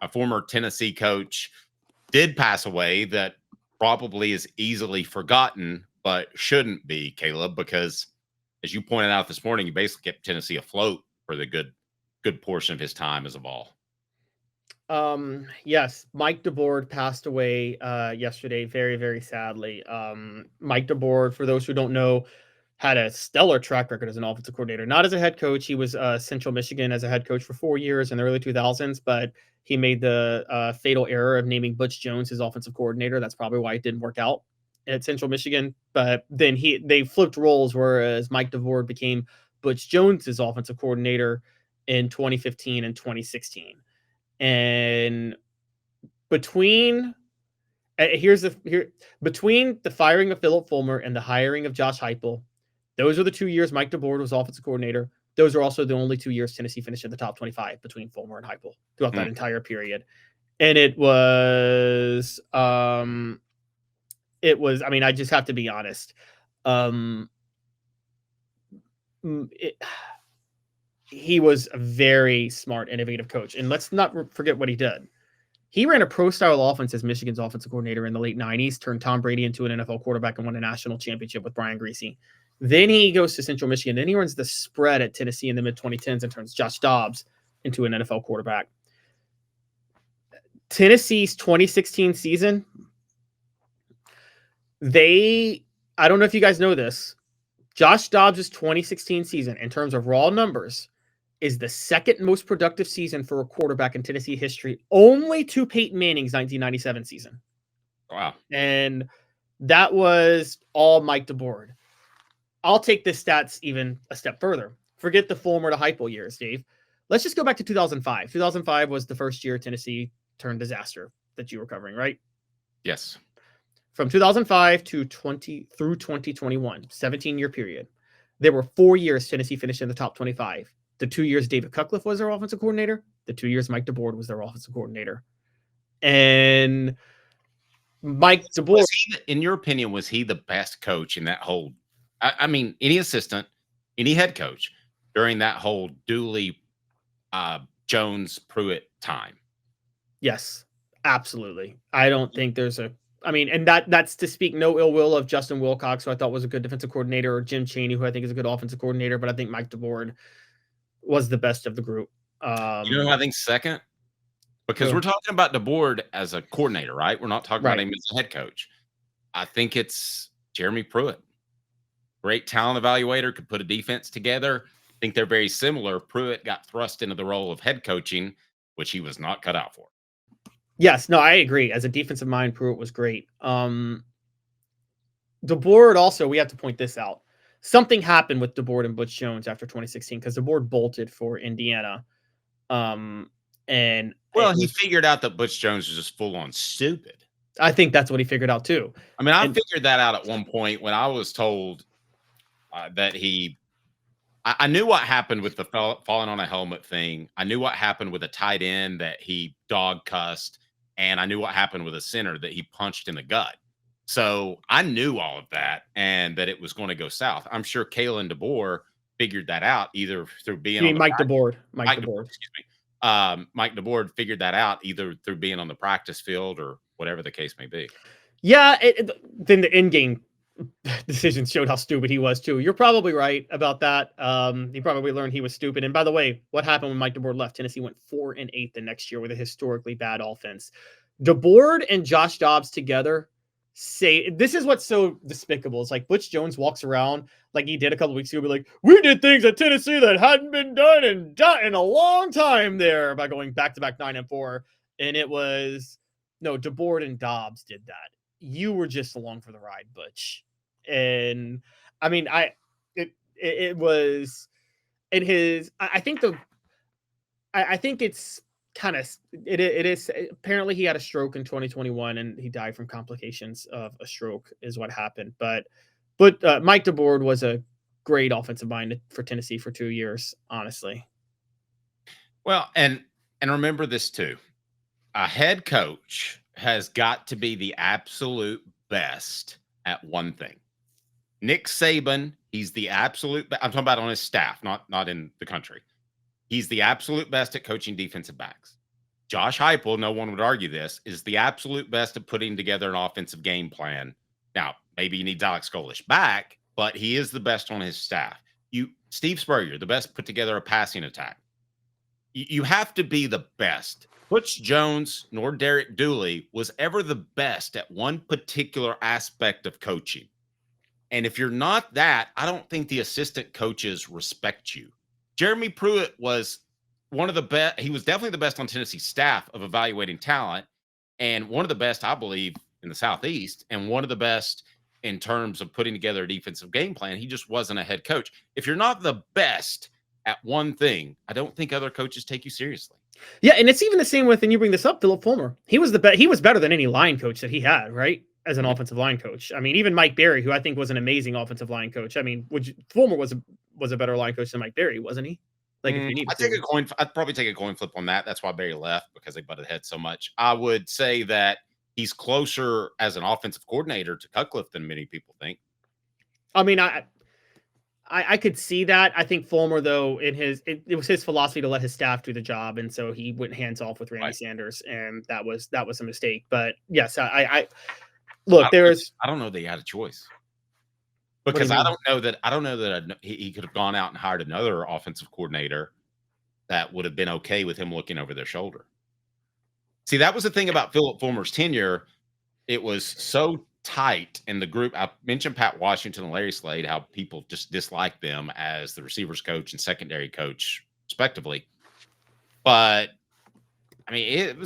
a former Tennessee coach did pass away that probably is easily forgotten, but shouldn't be, Caleb, because as you pointed out this morning, he basically kept Tennessee afloat for the good portion of his time as a Vol. Yes, Mike DeBord passed away yesterday, very, very sadly. Mike DeBord, for those who don't know, had a stellar track record as an offensive coordinator. Not as a head coach. He was Central Michigan as a head coach for 4 years in the early 2000s, but he made the fatal error of naming Butch Jones his offensive coordinator. That's probably why it didn't work out at Central Michigan. But then they flipped roles, whereas Mike DeBord became Butch Jones's offensive coordinator in 2015 and 2016. And between between the firing of Phillip Fulmer and the hiring of Josh Heupel, those are the 2 years Mike DeBord was offensive coordinator. Those are also the only 2 years Tennessee finished in the top 25 between Fulmer and Heupel throughout that entire period. And it was, I mean, I just have to be honest. He was a very smart, innovative coach. And let's not forget what he did. He ran a pro-style offense as Michigan's offensive coordinator in the late 90s, turned Tom Brady into an NFL quarterback, and won a national championship with Brian Griese. Then he goes to Central Michigan. Then he runs the spread at Tennessee in the mid-2010s and turns Josh Dobbs into an NFL quarterback. Tennessee's 2016 season, I don't know if you guys know this, Josh Dobbs' 2016 season, in terms of raw numbers, is the second most productive season for a quarterback in Tennessee history, only to Peyton Manning's 1997 season. Wow. And that was all Mike DeBord. I'll take the stats even a step further. Forget the Fulmer to Heupel years, Dave. Let's just go back to 2005. 2005 was the first year Tennessee turned disaster that you were covering, right? Yes. From 2005 to 2021, 17-year period, there were 4 years Tennessee finished in the top 25. The 2 years David Cutcliffe was their offensive coordinator. The 2 years Mike DeBord was their offensive coordinator. And Mike DeBord, in your opinion, was he the best coach in that whole? I mean, any assistant, any head coach during that whole Dooley, Jones, Pruitt time? Yes, absolutely. I don't think there's a. I mean, and that's to speak no ill will of Justin Wilcox, who I thought was a good defensive coordinator, or Jim Chaney, who I think is a good offensive coordinator, but I think Mike DeBord was the best of the group. You know who I think second? Because we're talking about DeBord as a coordinator, right? We're not talking about him as a head coach. I think it's Jeremy Pruitt. Great talent evaluator, could put a defense together. I think they're very similar. Pruitt got thrust into the role of head coaching, which he was not cut out for. Yes, no, I agree. As a defensive mind, Pruitt was great. DeBord also, we have to point this out. Something happened with DeBord and Butch Jones after 2016 because DeBord bolted for Indiana. And he figured out that Butch Jones was just full on stupid. I think that's what he figured out too. I mean, I figured that out at one point when I was told that I knew what happened with the falling on a helmet thing. I knew what happened with a tight end that he dog cussed, and I knew what happened with a center that he punched in the gut. So I knew all of that and that it was going to go south. I'm sure Kalen DeBoer figured that out either through being on Mike DeBord. Mike DeBord figured that out either through being on the practice field or whatever the case may be. Yeah, then the in-game decisions showed how stupid he was too. You're probably right about that. He probably learned he was stupid. And by the way, what happened when Mike DeBord left? Tennessee went 4-8 the next year with a historically bad offense. DeBord and Josh Dobbs together say this is what's so despicable. It's like Butch Jones walks around like he did a couple weeks ago, be like, we did things at Tennessee that hadn't been done in a long time there by going back-to-back 9-4. And it was no, DeBord and Dobbs did that. You were just along for the ride, Butch. And I mean, it was in his. I think it's kind of it is. Apparently, he had a stroke in 2021, and he died from complications of a stroke, is what happened. But Mike DeBord was a great offensive mind for Tennessee for 2 years, honestly. Well, and remember this too. A head coach has got to be the absolute best at one thing. Nick Saban, he's the absolute I'm talking about on his staff, not in the country. He's the absolute best at coaching defensive backs. Josh Heupel, no one would argue this, is the absolute best at putting together an offensive game plan. Now, maybe he needs Alex Golish back, but he is the best on his staff. Steve Spurrier, the best put together a passing attack. You have to be the best. Butch Jones nor Derek Dooley was ever the best at one particular aspect of coaching. And if you're not that, I don't think the assistant coaches respect you. Jeremy Pruitt was one of the best. He was definitely the best on Tennessee's staff of evaluating talent, and one of the best, I believe, in the Southeast, and one of the best in terms of putting together a defensive game plan. He just wasn't a head coach. If you're not the best at one thing, I don't think other coaches take you seriously. Yeah, and it's even the same with, and you bring this up, Phillip Fulmer. He was he was better than any line coach that he had, right? As an offensive line coach. I mean, even Mike Berry, who I think was an amazing offensive line coach. I mean, Fulmer was a better line coach than Mike Berry, wasn't he? Like, if you need I'd probably take a coin flip on that. That's why Berry left, because they butted heads so much. I would say that he's closer as an offensive coordinator to Cutcliffe than many people think. I mean, I could see that. I think Fulmer, though, it was his philosophy to let his staff do the job, and so he went hands off with Randy Sanders, and that was a mistake. But yes, I look, I don't know that he had a choice, because I don't know that he could have gone out and hired another offensive coordinator that would have been okay with him looking over their shoulder. See, that was the thing about Phillip Fulmer's tenure. It was so tight in the group. I mentioned Pat Washington and Larry Slade, how people just disliked them as the receivers coach and secondary coach, respectively. But I mean,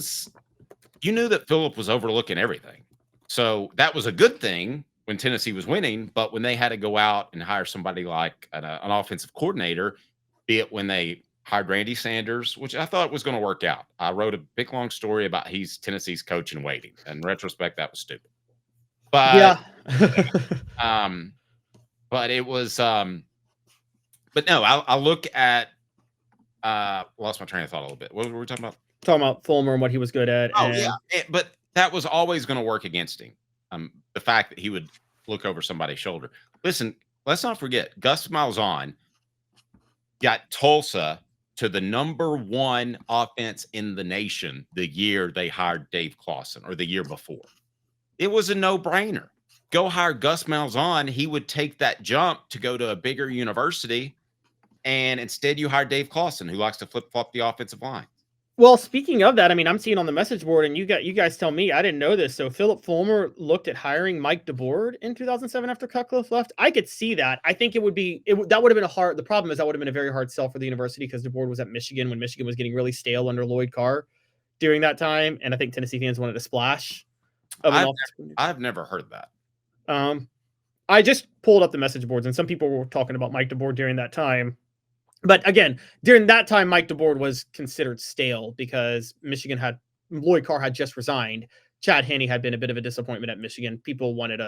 you knew that Phillip was overlooking everything. So that was a good thing when Tennessee was winning. But when they had to go out and hire somebody like an offensive coordinator, be it when they hired Randy Sanders, which I thought was going to work out. I wrote a big, long story about he's Tennessee's coach in waiting. In retrospect, that was stupid. But yeah. But it was but no, I'll look at lost my train of thought a little bit. What were we talking about? Talking about Fulmer and what he was good at. Oh, yeah. But that was always going to work against him. The fact that he would look over somebody's shoulder. Listen, let's not forget, Gus Malzahn got Tulsa to the #1 offense in the nation the year they hired Dave Clawson, or the year before. It was a no-brainer. Go hire Gus Malzahn. He would take that jump to go to a bigger university, and instead you hire Dave Clawson, who likes to flip-flop the offensive line. Well, speaking of that, I mean, I'm seeing on the message board, and you guys tell me, I didn't know this. So Phillip Fulmer looked at hiring Mike DeBord in 2007 after Cutcliffe left. I could see that. I think that would have been the problem is that would have been a very hard sell for the university, because DeBord was at Michigan when Michigan was getting really stale under Lloyd Carr during that time. And I think Tennessee fans wanted a splash. I've never heard that. I just pulled up the message boards, and some people were talking about Mike DeBord during that time. But again, during that time, Mike DeBord was considered stale because Lloyd Carr had just resigned. Chad Henne had been a bit of a disappointment at Michigan. People wanted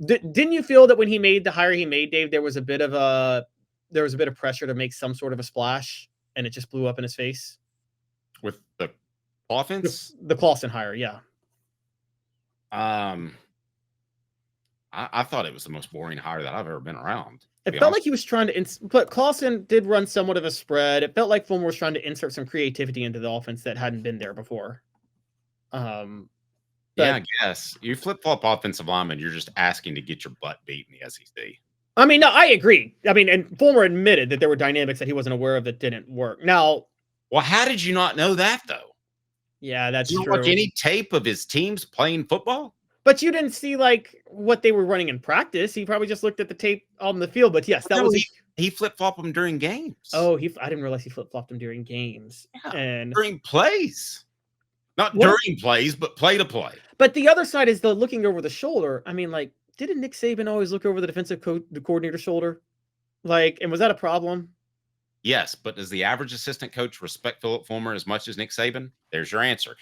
didn't you feel that when he made the hire he made, Dave, there was a bit of pressure to make some sort of a splash, and it just blew up in his face? With the offense? The Clawson hire, yeah. I thought it was the most boring hire that I've ever been around. It felt like he was trying to, but Clawson did run somewhat of a spread. It felt like Fulmer was trying to insert some creativity into the offense that hadn't been there before. Yeah, I guess. You flip-flop offensive linemen, you're just asking to get your butt beat in the SEC. I mean, no, I agree. I mean, and Fulmer admitted that there were dynamics that he wasn't aware of that didn't work. Now, well, how did you not know that, though? Yeah, that's true. You don't watch any tape of his teams playing football? But you didn't see like what they were running in practice. He probably just looked at the tape on the field. But yes, he flip-flopped them during games. Oh, I didn't realize he flip-flopped them during games. Yeah, and during plays. Not during plays, but play to play. But the other side is the looking over the shoulder. I mean, like, didn't Nick Saban always look over the defensive coordinator's shoulder? Like, and was that a problem? Yes, but does the average assistant coach respect Phillip Fulmer as much as Nick Saban? There's your answer.